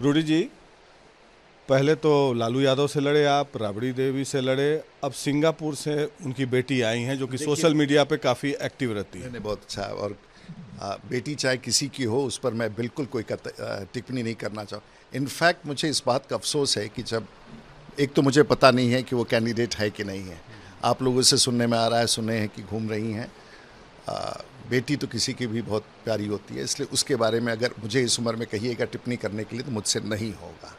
रूडी जी, पहले तो लालू यादव से लड़े आप, राबड़ी देवी से लड़े, अब सिंगापुर से उनकी बेटी आई हैं जो कि सोशल मीडिया पे काफ़ी एक्टिव रहती है। नहीं, बहुत अच्छा है। और बेटी चाहे किसी की हो, उस पर मैं बिल्कुल कोई टिप्पणी नहीं करना चाहूँ। इनफैक्ट मुझे इस बात का अफसोस है कि जब एक तो मुझे पता नहीं है कि वो कैंडिडेट है कि नहीं है। आप लोगों से सुनने में आ रहा है, सुने हैं कि घूम रही हैं। बेटी तो किसी की भी बहुत प्यारी होती है, इसलिए उसके बारे में अगर मुझे इस उम्र में कहिएगा टिप्पणी करने के लिए तो मुझसे नहीं होगा।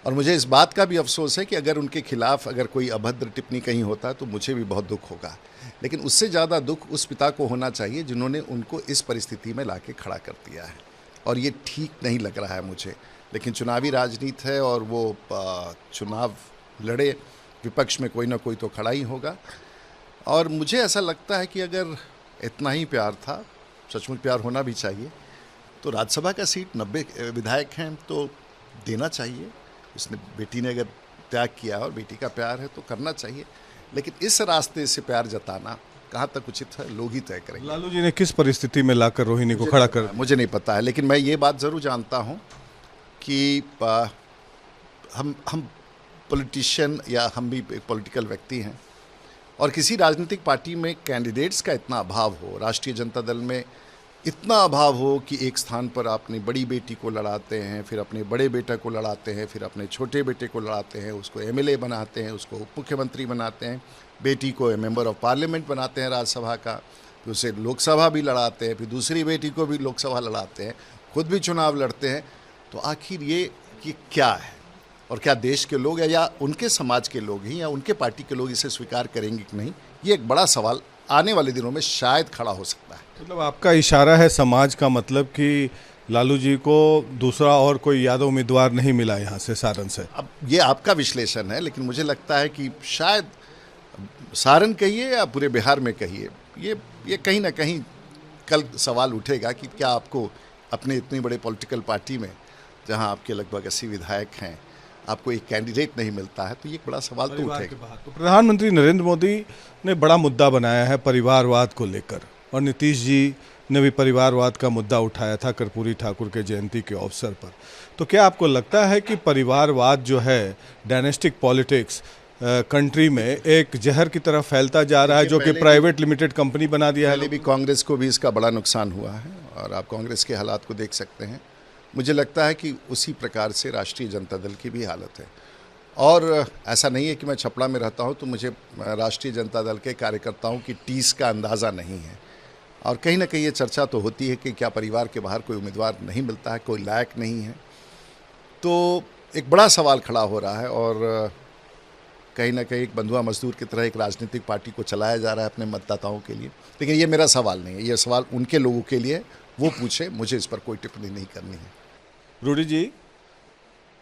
और मुझे इस बात का भी अफसोस है कि अगर उनके खिलाफ अगर कोई अभद्र टिप्पणी कहीं होता तो मुझे भी बहुत दुख होगा। लेकिन उससे ज़्यादा दुख उस पिता को होना चाहिए जिन्होंने उनको इस परिस्थिति में लाके खड़ा कर दिया है। और ये ठीक नहीं लग रहा है मुझे। लेकिन चुनावी राजनीति है और वो चुनाव लड़े, विपक्ष में कोई ना कोई तो खड़ा ही होगा। और मुझे ऐसा लगता है कि अगर इतना ही प्यार था, सचमुच प्यार होना भी चाहिए, तो राज्यसभा का सीट 90 विधायक हैं तो देना चाहिए। उसने बेटी ने अगर त्याग किया और बेटी का प्यार है तो करना चाहिए। लेकिन इस रास्ते से प्यार जताना कहाँ तक उचित है, लोग ही तय करेंगे। लालू जी ने किस परिस्थिति में लाकर रोहिणी को खड़ा कर मुझे नहीं पता है, लेकिन मैं ये बात ज़रूर जानता हूँ कि हम पॉलिटिशियन या हम भी एक पॉलिटिकल व्यक्ति हैं और किसी राजनीतिक पार्टी में कैंडिडेट्स का इतना अभाव हो, राष्ट्रीय जनता दल में इतना अभाव हो कि एक स्थान पर अपनी बड़ी बेटी को लड़ाते हैं, फिर अपने बड़े बेटे को लड़ाते हैं, फिर अपने छोटे बेटे को लड़ाते हैं, उसको एमएलए बनाते हैं, उसको उप मुख्यमंत्री बनाते हैं, बेटी को मेंबर ऑफ पार्लियामेंट बनाते हैं राज्यसभा का, फिर उसे लोकसभा भी लड़ाते हैं, फिर दूसरी बेटी को भी लोकसभा लड़ाते हैं, खुद भी चुनाव लड़ते हैं। तो आखिर ये कि क्या है और क्या देश के लोग या उनके समाज के लोग ही या उनके पार्टी के लोग इसे स्वीकार करेंगे कि नहीं, ये एक बड़ा सवाल आने वाले दिनों में शायद खड़ा हो सकता है। मतलब आपका इशारा है समाज का, मतलब कि लालू जी को दूसरा और कोई यादव उम्मीदवार नहीं मिला यहाँ से, सारण से। अब ये आपका विश्लेषण है, लेकिन मुझे लगता है कि शायद सारण कहिए या पूरे बिहार में कहिए, ये कहीं ना कहीं कल सवाल उठेगा कि क्या आपको अपने इतनी बड़े पॉलिटिकल पार्टी में, जहाँ आपके लगभग 80 विधायक हैं, आपको एक कैंडिडेट नहीं मिलता है, तो ये एक बड़ा सवाल तो उठेगा। तो प्रधानमंत्री नरेंद्र मोदी ने बड़ा मुद्दा बनाया है परिवारवाद को लेकर, और नीतीश जी ने भी परिवारवाद का मुद्दा उठाया था कर्पूरी ठाकुर के जयंती के अवसर पर। तो क्या आपको लगता है कि परिवारवाद जो है, डायनेस्टिक पॉलिटिक्स कंट्री में एक जहर की तरफ फैलता जा रहा है, जो कि प्राइवेट लिमिटेड कंपनी बना दिया है? पहले भी कांग्रेस को भी इसका बड़ा नुकसान हुआ है और आप कांग्रेस के हालात को देख सकते हैं। मुझे लगता है कि उसी प्रकार से राष्ट्रीय जनता दल की भी हालत है। और ऐसा नहीं है कि मैं छपड़ा में रहता हूं तो मुझे राष्ट्रीय जनता दल के कार्यकर्ताओं की टीस का अंदाज़ा नहीं है। और कहीं ना कहीं ये चर्चा तो होती है कि क्या परिवार के बाहर कोई उम्मीदवार नहीं मिलता है, कोई लायक नहीं है। तो एक बड़ा सवाल खड़ा हो रहा है और कहीं ना कहीं एक बंधुआ मजदूर की तरह एक राजनीतिक पार्टी को चलाया जा रहा है अपने मतदाताओं के लिए। लेकिन ये मेरा सवाल नहीं है, ये सवाल उनके लोगों के लिए, वो पूछे, मुझे इस पर कोई टिप्पणी नहीं करनी है। रूडी जी,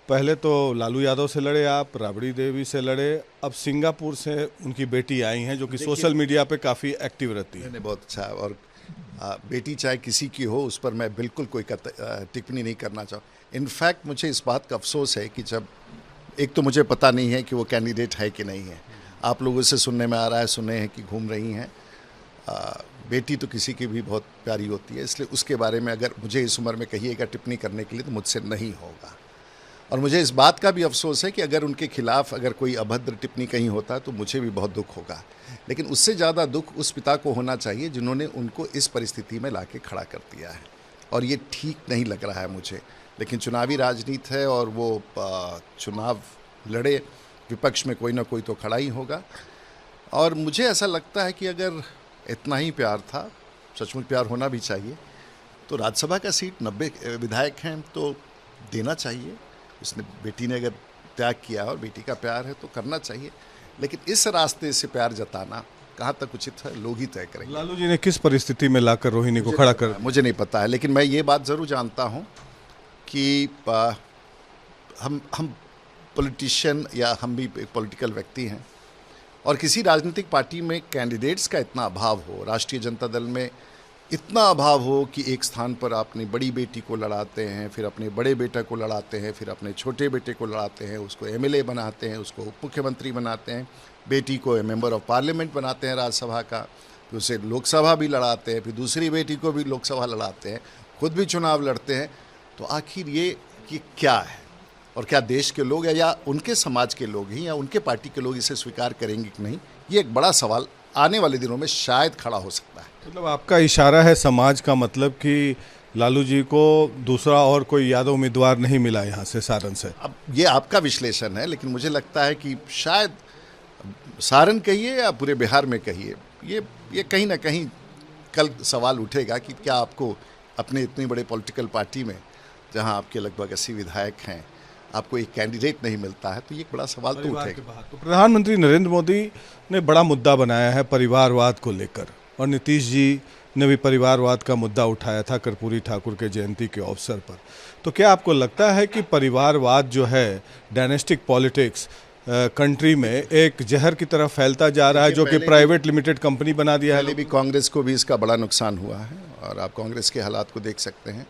पहले तो लालू यादव से लड़े आप, राबड़ी देवी से लड़े, अब सिंगापुर से उनकी बेटी आई हैं जो कि सोशल मीडिया पे काफ़ी एक्टिव रहती है। नहीं, बहुत अच्छा है। और बेटी चाहे किसी की हो, उस पर मैं बिल्कुल कोई टिप्पणी नहीं करना चाहूँ। इनफैक्ट मुझे इस बात का अफसोस है कि जब एक तो मुझे पता नहीं है कि वो कैंडिडेट है कि नहीं है। आप लोगों से सुनने में आ रहा है, सुने हैं कि घूम रही हैं। बेटी तो किसी की भी बहुत प्यारी होती है, इसलिए उसके बारे में अगर मुझे इस उम्र में कहिएगा टिप्पणी करने के लिए तो मुझसे नहीं होगा। और मुझे इस बात का भी अफसोस है कि अगर उनके खिलाफ अगर कोई अभद्र टिप्पणी कहीं होता तो मुझे भी बहुत दुख होगा। लेकिन उससे ज़्यादा दुख उस पिता को होना चाहिए जिन्होंने उनको इस परिस्थिति में लाके खड़ा कर दिया है। और ये ठीक नहीं लग रहा है मुझे। लेकिन चुनावी राजनीति है और वो चुनाव लड़े, विपक्ष में कोई ना कोई तो खड़ा ही होगा। और मुझे ऐसा लगता है कि अगर इतना ही प्यार था, सचमुच प्यार होना भी चाहिए, तो राज्यसभा का सीट 90 विधायक हैं तो देना चाहिए। उसने बेटी ने अगर त्याग किया और बेटी का प्यार है तो करना चाहिए। लेकिन इस रास्ते से प्यार जताना कहाँ तक उचित है, लोग ही तय करेंगे। लालू जी ने किस परिस्थिति में लाकर रोहिणी को खड़ा कर? मुझे नहीं पता है, लेकिन मैं ये बात ज़रूर जानता हूँ कि हम पॉलिटिशियन या हम भी एक पॉलिटिकल व्यक्ति हैं और किसी राजनीतिक पार्टी में कैंडिडेट्स का इतना अभाव हो, राष्ट्रीय जनता दल में इतना अभाव हो कि एक स्थान पर अपनी बड़ी बेटी को लड़ाते हैं, फिर अपने बड़े बेटे को लड़ाते हैं, फिर अपने छोटे बेटे को लड़ाते हैं, उसको एमएलए बनाते हैं, उसको उप मुख्यमंत्री बनाते हैं, बेटी को मेंबर ऑफ पार्लियामेंट बनाते हैं राज्यसभा का, फिर उसे लोकसभा भी लड़ाते हैं, फिर दूसरी बेटी को भी लोकसभा लड़ाते हैं, खुद भी चुनाव लड़ते हैं। तो आखिर ये कि क्या है और क्या देश के लोग या उनके समाज के लोग ही या उनके पार्टी के लोग इसे स्वीकार करेंगे कि नहीं, ये एक बड़ा सवाल आने वाले दिनों में शायद खड़ा हो सकता है। मतलब आपका इशारा है समाज का, मतलब कि लालू जी को दूसरा और कोई यादव उम्मीदवार नहीं मिला यहाँ से, सारण से। अब ये आपका विश्लेषण है, लेकिन मुझे लगता है कि शायद सारण कहिए या पूरे बिहार में कहिए, ये कहीं ना कहीं कल सवाल उठेगा कि क्या आपको अपने इतनी बड़े पॉलिटिकल पार्टी में, जहां आपके लगभग 80 विधायक हैं, आपको एक कैंडिडेट नहीं मिलता है, तो ये एक बड़ा सवाल तो उठेगा। तो प्रधानमंत्री नरेंद्र मोदी ने बड़ा मुद्दा बनाया है परिवारवाद को लेकर, और नीतीश जी ने भी परिवारवाद का मुद्दा उठाया था कर्पूरी ठाकुर के जयंती के अवसर पर। तो क्या आपको लगता है कि परिवारवाद जो है, डायनेस्टिक पॉलिटिक्स कंट्री में एक जहर की तरह फैलता जा रहा है, जो कि प्राइवेट लिमिटेड कंपनी बना दिया है? पहले भी कांग्रेस को भी इसका बड़ा नुकसान हुआ है और आप कांग्रेस के हालात को देख सकते हैं।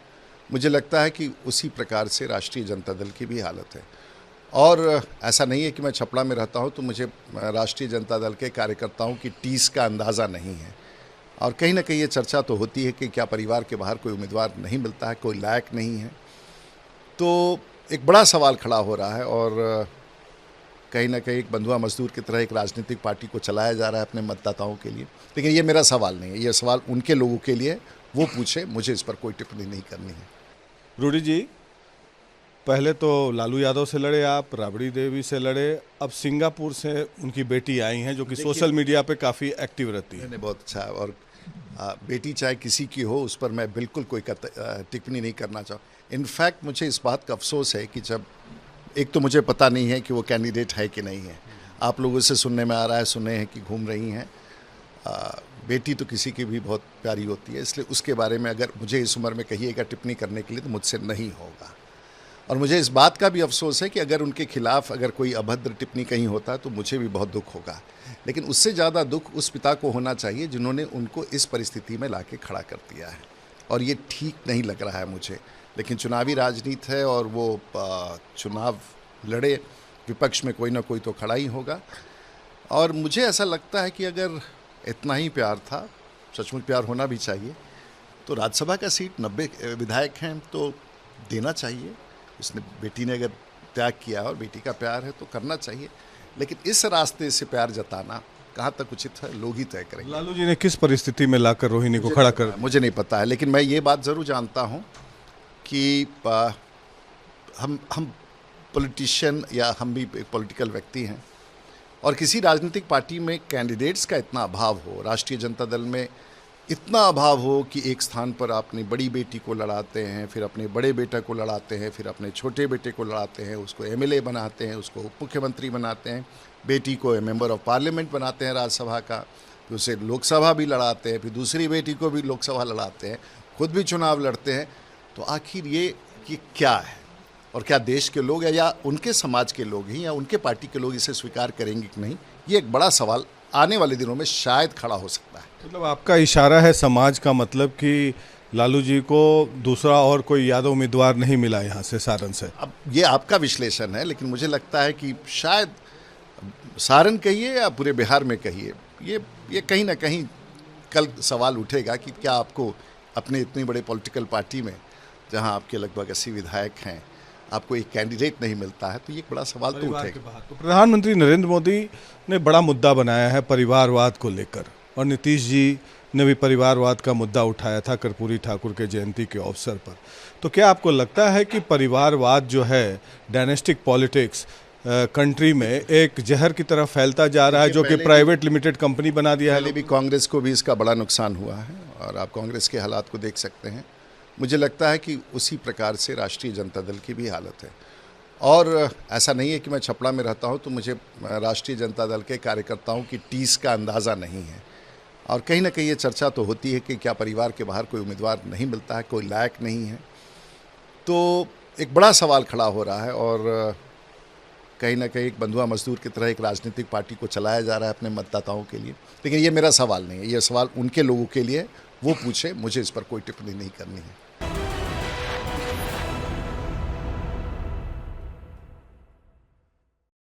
मुझे लगता है कि उसी प्रकार से राष्ट्रीय जनता दल की भी हालत है। और ऐसा नहीं है कि मैं छपड़ा में रहता हूं तो मुझे राष्ट्रीय जनता दल के कार्यकर्ताओं की टीस का अंदाज़ा नहीं है। और कहीं ना कहीं ये चर्चा तो होती है कि क्या परिवार के बाहर कोई उम्मीदवार नहीं मिलता है, कोई लायक नहीं है, तो एक बड़ा सवाल खड़ा हो रहा है। और कहीं ना कहीं एक बंधुआ मजदूर की तरह एक राजनीतिक पार्टी को चलाया जा रहा है अपने मतदाताओं के लिए। लेकिन ये मेरा सवाल नहीं है, ये सवाल उनके लोगों के लिए, वो पूछे, मुझे इस पर कोई टिप्पणी नहीं करनी है। रूडी जी, पहले तो लालू यादव से लड़े आप, राबड़ी देवी से लड़े, अब सिंगापुर से उनकी बेटी आई हैं जो कि सोशल मीडिया पे काफ़ी एक्टिव रहती है। बहुत अच्छा है। और बेटी चाहे किसी की हो, उस पर मैं बिल्कुल कोई टिप्पणी नहीं करना चाहूँ। इनफैक्ट मुझे इस बात का अफसोस है कि जब, एक तो मुझे पता नहीं है कि वो कैंडिडेट है कि नहीं है, आप लोगों से सुनने में आ रहा है, सुने हैं कि घूम रही हैं। बेटी तो किसी की भी बहुत प्यारी होती है, इसलिए उसके बारे में अगर मुझे इस उम्र में कहिएगा टिप्पणी करने के लिए तो मुझसे नहीं होगा। और मुझे इस बात का भी अफसोस है कि अगर उनके खिलाफ अगर कोई अभद्र टिप्पणी कहीं होता तो मुझे भी बहुत दुख होगा। लेकिन उससे ज़्यादा दुख उस पिता को होना चाहिए जिन्होंने उनको इस परिस्थिति में लाके खड़ा कर दिया है। और ये ठीक नहीं लग रहा है मुझे, लेकिन चुनावी राजनीति है और वो चुनाव लड़े, विपक्ष में कोई ना कोई तो खड़ा ही होगा। और मुझे ऐसा लगता है कि अगर इतना ही प्यार था, सचमुच प्यार होना भी चाहिए, तो राज्यसभा का सीट 90 विधायक हैं तो देना चाहिए। उसने, बेटी ने अगर त्याग किया और बेटी का प्यार है तो करना चाहिए। लेकिन इस रास्ते से प्यार जताना कहाँ तक उचित है, लोग ही तय करेंगे। लालू जी ने किस परिस्थिति में लाकर रोहिणी को खड़ा कर, मुझे नहीं पता है, लेकिन मैं ये बात ज़रूर जानता हूँ कि हम पॉलिटिशियन या हम भी एक पॉलिटिकल व्यक्ति हैं, और किसी राजनीतिक पार्टी में कैंडिडेट्स का इतना अभाव हो, राष्ट्रीय जनता दल में इतना अभाव हो कि एक स्थान पर अपनी बड़ी बेटी को लड़ाते हैं, फिर अपने बड़े बेटे को लड़ाते हैं, फिर अपने छोटे बेटे को लड़ाते हैं, उसको एमएलए बनाते हैं, उसको उप मुख्यमंत्री बनाते हैं, बेटी को मेंबर ऑफ पार्लियामेंट बनाते हैं राज्यसभा का, फिर उसे लोकसभा भी लड़ाते हैं, फिर दूसरी बेटी को भी लोकसभा लड़ाते हैं, खुद भी चुनाव लड़ते हैं। तो आखिर ये क्या है, और क्या देश के लोग या उनके समाज के लोग ही या उनके पार्टी के लोग इसे स्वीकार करेंगे कि नहीं, ये एक बड़ा सवाल आने वाले दिनों में शायद खड़ा हो सकता है। मतलब आपका इशारा है समाज का, मतलब कि लालू जी को दूसरा और कोई यादव उम्मीदवार नहीं मिला यहाँ से, सारण से। अब ये आपका विश्लेषण है, लेकिन मुझे लगता है कि शायद सारण कहिए या पूरे बिहार में कहिए, ये कहीं ना कहीं कल सवाल उठेगा कि क्या आपको अपने इतनी बड़े पॉलिटिकल पार्टी में, जहां आपके लगभग 80 विधायक हैं, आपको एक कैंडिडेट नहीं मिलता है, तो ये एक बड़ा सवाल तो उठेगा। तो प्रधानमंत्री नरेंद्र मोदी ने बड़ा मुद्दा बनाया है परिवारवाद को लेकर, और नीतीश जी ने भी परिवारवाद का मुद्दा उठाया था कर्पूरी ठाकुर के जयंती के अवसर पर। तो क्या आपको लगता है कि परिवारवाद जो है, डायनेस्टिक पॉलिटिक्स कंट्री में एक जहर की तरह फैलता जा रहा है, जो कि प्राइवेट लिमिटेड कंपनी बना दिया है? पहले भी कांग्रेस को भी इसका बड़ा नुकसान हुआ है और आप कांग्रेस के हालात को देख सकते हैं। मुझे लगता है कि उसी प्रकार से राष्ट्रीय जनता दल की भी हालत है। और ऐसा नहीं है कि मैं छपड़ा में रहता हूं तो मुझे राष्ट्रीय जनता दल के कार्यकर्ताओं की टीस का अंदाज़ा नहीं है। और कहीं ना कहीं ये चर्चा तो होती है कि क्या परिवार के बाहर कोई उम्मीदवार नहीं मिलता है, कोई लायक नहीं है, तो एक बड़ा सवाल खड़ा हो रहा है। और कहीं ना कहीं एक बंधुआ मजदूर की तरह एक राजनीतिक पार्टी को चलाया जा रहा है अपने मतदाताओं के लिए। लेकिन ये मेरा सवाल नहीं है, ये सवाल उनके लोगों के लिए, वो पूछे, मुझे इस पर कोई टिप्पणी नहीं करनी है।